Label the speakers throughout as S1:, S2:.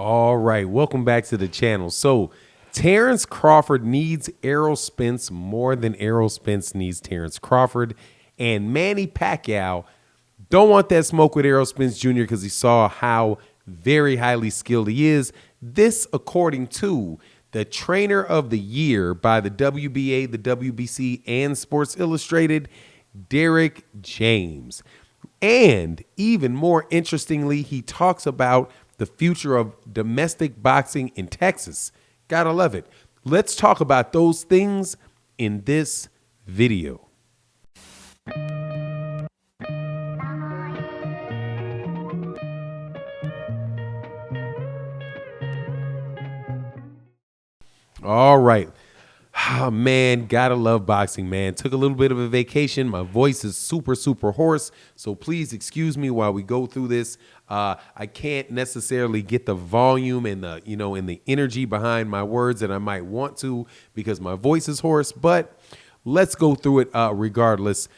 S1: All right, welcome back to the channel. So, Terence Crawford needs Errol Spence more than Errol Spence needs Terence Crawford. And Manny Pacquiao don't want that smoke with Errol Spence Jr. because he saw how very highly skilled he is. This, according to the Trainer of the Year by the WBA, the WBC, and Sports Illustrated, Derrick James. And even more interestingly, he talks about the future of domestic boxing in Texas. Gotta love it. Let's talk about those things in this video. All right. Oh, man, gotta love boxing, man. Took a little bit of a vacation. My voice is super, super hoarse, so please excuse me while we go through this. I can't necessarily get the volume and the energy behind my words that I might want to because my voice is hoarse. But let's go through it regardless.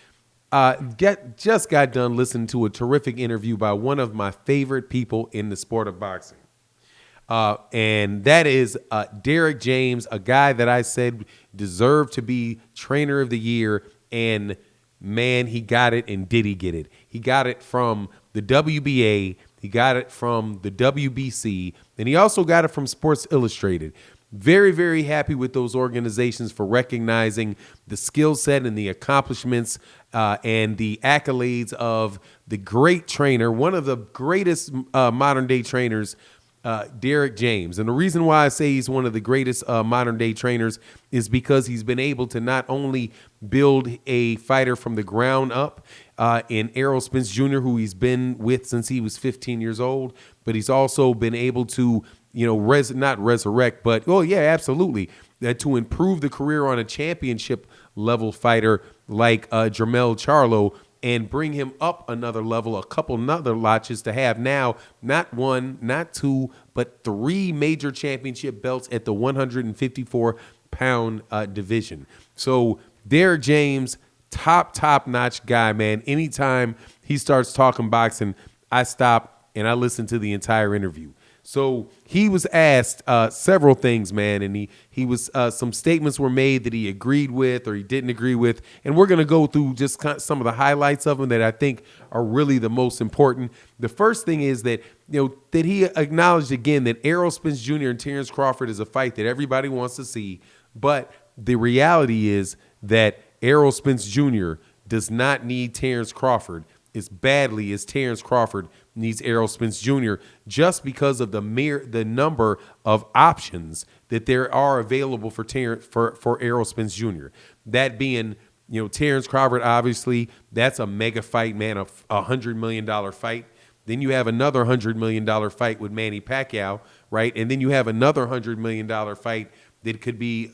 S1: Just got done listening to a terrific interview by one of my favorite people in the sport of boxing. And that is Derrick James, a guy that I said deserved to be Trainer of the Year. And, man, he got it. And did he get it? He got it from the WBA. He got it from the WBC. And he also got it from Sports Illustrated. Very, very happy with those organizations for recognizing the skill set and the accomplishments and the accolades of the great trainer, one of the greatest modern day trainers, Derrick James. And the reason why I say he's one of the greatest modern day trainers is because he's been able to not only build a fighter from the ground up in Errol Spence Jr., who he's been with since he was 15 years old, but he's also been able to, not resurrect, but, oh, yeah, absolutely, to improve the career on a championship level fighter like Jermell Charlo, and bring him up another level, a couple other notches to have now, not one, not two, but three major championship belts at the 154-pound division. So Derrick James, top-notch guy, man. Anytime he starts talking boxing, I stop and I listen to the entire interview. So he was asked several things, man, and he was some statements were made that he agreed with or he didn't agree with, and we're going to go through just some of the highlights of them that I think are really the most important. The first thing is that that he acknowledged again that Errol Spence Jr. and Terence Crawford is a fight that everybody wants to see, but the reality is that Errol Spence Jr. does not need Terence Crawford as badly as Terence Crawford needs Errol Spence Jr. just because of the number of options that there are available for Errol Spence Jr. That being, Terence Crawford, obviously, that's a mega fight, man, a $100 million fight. Then you have another $100 million fight with Manny Pacquiao, right? And then you have another $100 million fight that could be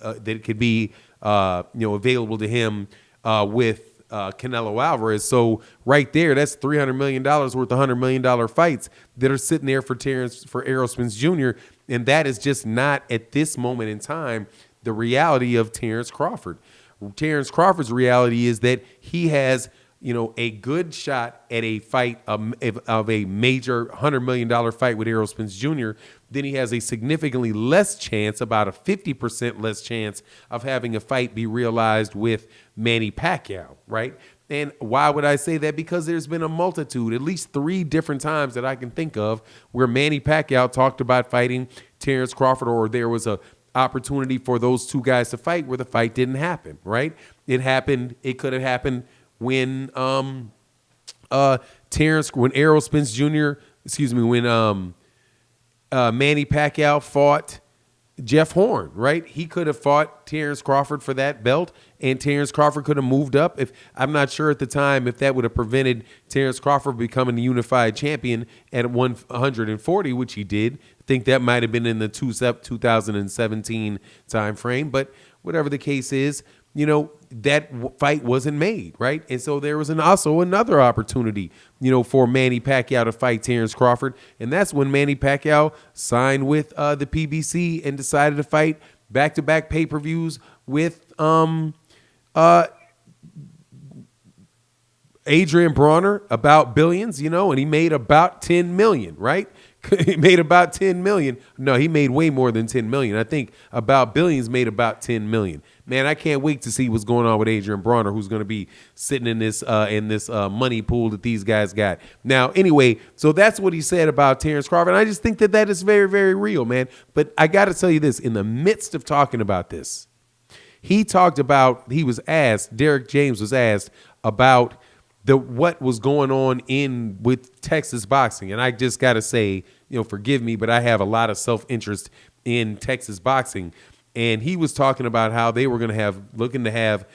S1: available to him with Canelo Alvarez. So right there, that's $300 million worth of $100 million fights that are sitting there for Errol Spence Jr. And that is just not at this moment in time the reality of Terence Crawford. Terence Crawford's reality is that he has a good shot at a fight of a major $100 million fight with Errol Spence Jr., then he has a significantly less chance, about a 50% less chance of having a fight be realized with Manny Pacquiao, right? And why would I say that? Because there's been a multitude, at least 3 different times that I can think of where Manny Pacquiao talked about fighting Terence Crawford, or there was a opportunity for those two guys to fight where the fight didn't happen, right? It happened. It could have happened when when Errol Spence Jr., when Manny Pacquiao fought Jeff Horn, right? He could have fought Terence Crawford for that belt, and Terence Crawford could have moved up. I'm not sure at the time if that would have prevented Terence Crawford becoming the unified champion at 140, which he did. I think that might have been in the 2017 time frame, but whatever the case is, that fight wasn't made, right? And so there was also another opportunity, for Manny Pacquiao to fight Terence Crawford, and that's when Manny Pacquiao signed with the PBC and decided to fight back-to-back pay-per-views with Adrian Bronner about billions, and he made about 10 million, right? He made about 10 million. No, he made way more than 10 million. I think about Billions made about 10 million. Man, I can't wait to see what's going on with Adrian Bronner, who's going to be sitting in this money pool that these guys got. Now, anyway, so that's what he said about Terence Crawford. And I just think that that is very, very real, man. But I got to tell you this, in the midst of talking about this, Derrick James was asked about what was going on with Texas boxing. And I just got to say, forgive me, but I have a lot of self-interest in Texas boxing. And he was talking about how they were looking to have,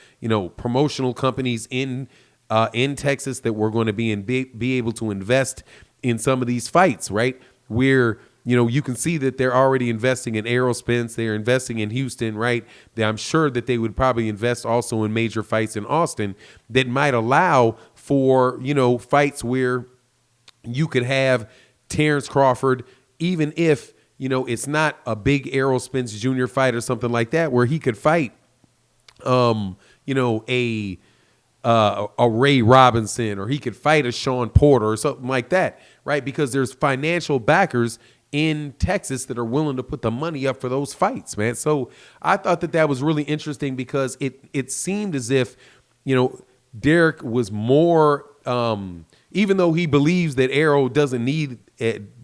S1: promotional companies in Texas that were going to be able to invest in some of these fights, right? Where, you can see that they're already investing in Errol Spence. They're investing in Houston, right? I'm sure that they would probably invest also in major fights in Austin that might allow for, fights where you could have Terence Crawford, even if, it's not a big Errol Spence Jr. fight or something like that, where he could fight, a Ray Robinson, or he could fight a Sean Porter or something like that, right? Because there's financial backers in Texas that are willing to put the money up for those fights, man. So I thought that was really interesting because it seemed as if, Derrick was more, even though he believes that Errol doesn't need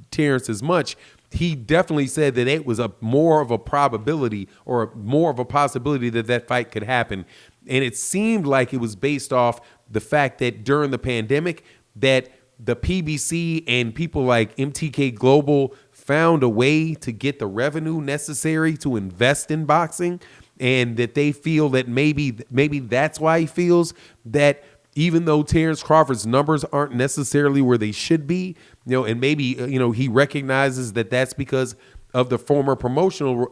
S1: Terence as much, he definitely said that it was more of a probability or more of a possibility that fight could happen. And it seemed like it was based off the fact that during the pandemic that the PBC and people like MTK Global found a way to get the revenue necessary to invest in boxing, and that they feel that maybe that's why he feels that even though Terence Crawford's numbers aren't necessarily where they should be, and maybe, he recognizes that that's because of the former promotional,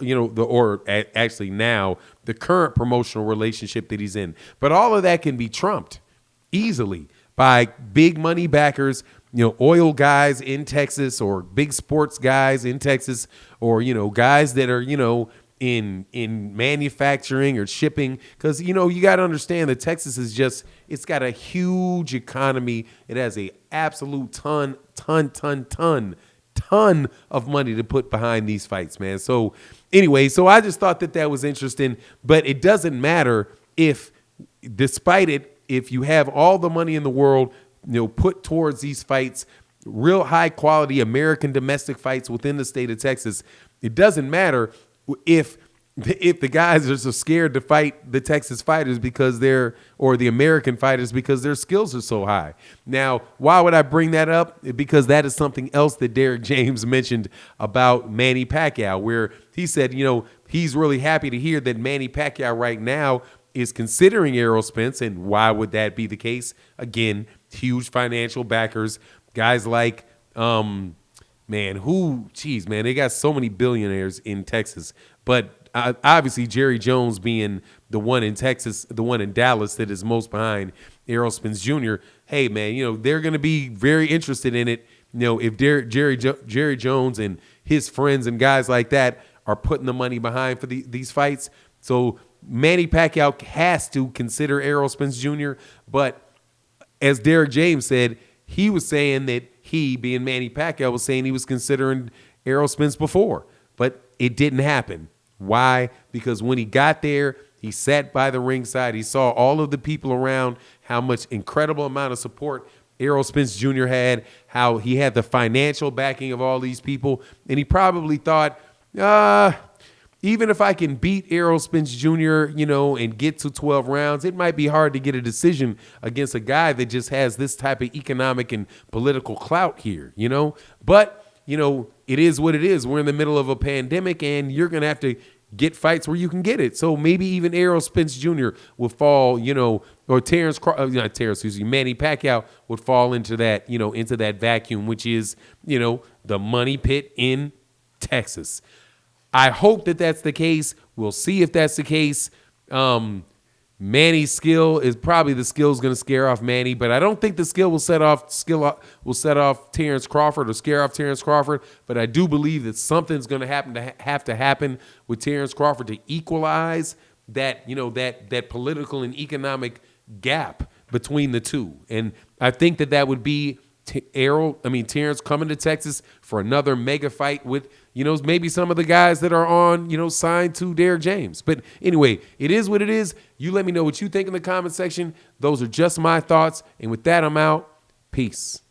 S1: actually now the current promotional relationship that he's in. But all of that can be trumped easily by big money backers, oil guys in Texas, or big sports guys in Texas, or, guys that are, in manufacturing or shipping. Because, you got to understand that Texas is it's got a huge economy. It has a absolute ton of money to put behind these fights, man. So anyway, I just thought that was interesting. But it doesn't matter if, despite it, if you have all the money in the world, put towards these fights, real high quality American domestic fights within the state of Texas, it doesn't matter if the guys are so scared to fight the Texas fighters or the American fighters because their skills are so high. Now, why would I bring that up? Because that is something else that Derrick James mentioned about Manny Pacquiao, where he said, he's really happy to hear that Manny Pacquiao right now is considering Errol Spence. And why would that be the case? Again, huge financial backers, guys like, they got so many billionaires in Texas. But obviously Jerry Jones being the one in Texas, the one in Dallas that is most behind Errol Spence Jr. Hey, man, they're going to be very interested in it. If Jerry Jones and his friends and guys like that are putting the money behind for these fights. So Manny Pacquiao has to consider Errol Spence Jr. But as Derrick James said, he was saying that he, being Manny Pacquiao, was saying he was considering Errol Spence before, but it didn't happen. Why? Because when he got there, he sat by the ringside. He saw all of the people around, how much incredible amount of support Errol Spence Jr. had, how he had the financial backing of all these people. And he probably thought, even if I can beat Errol Spence Jr., and get to 12 rounds, it might be hard to get a decision against a guy that just has this type of economic and political clout here, But, it is what it is. We're in the middle of a pandemic, and you're going to have to get fights where you can get it. So maybe even Errol Spence Jr. will fall, or Manny Pacquiao would fall into that vacuum, which is, the money pit in Texas. I hope that that's the case. We'll see if that's the case. Manny's skill is probably the skill is going to scare off Manny, but I don't think the skill will set off Terence Crawford or scare off Terence Crawford. But I do believe that something's going to have to happen with Terence Crawford to equalize that that political and economic gap between the two. And I think that would be Terrence coming to Texas for another mega fight with, maybe some of the guys that are on, signed to Derrick James. But anyway, it is what it is. You let me know what you think in the comment section. Those are just my thoughts. And with that, I'm out. Peace.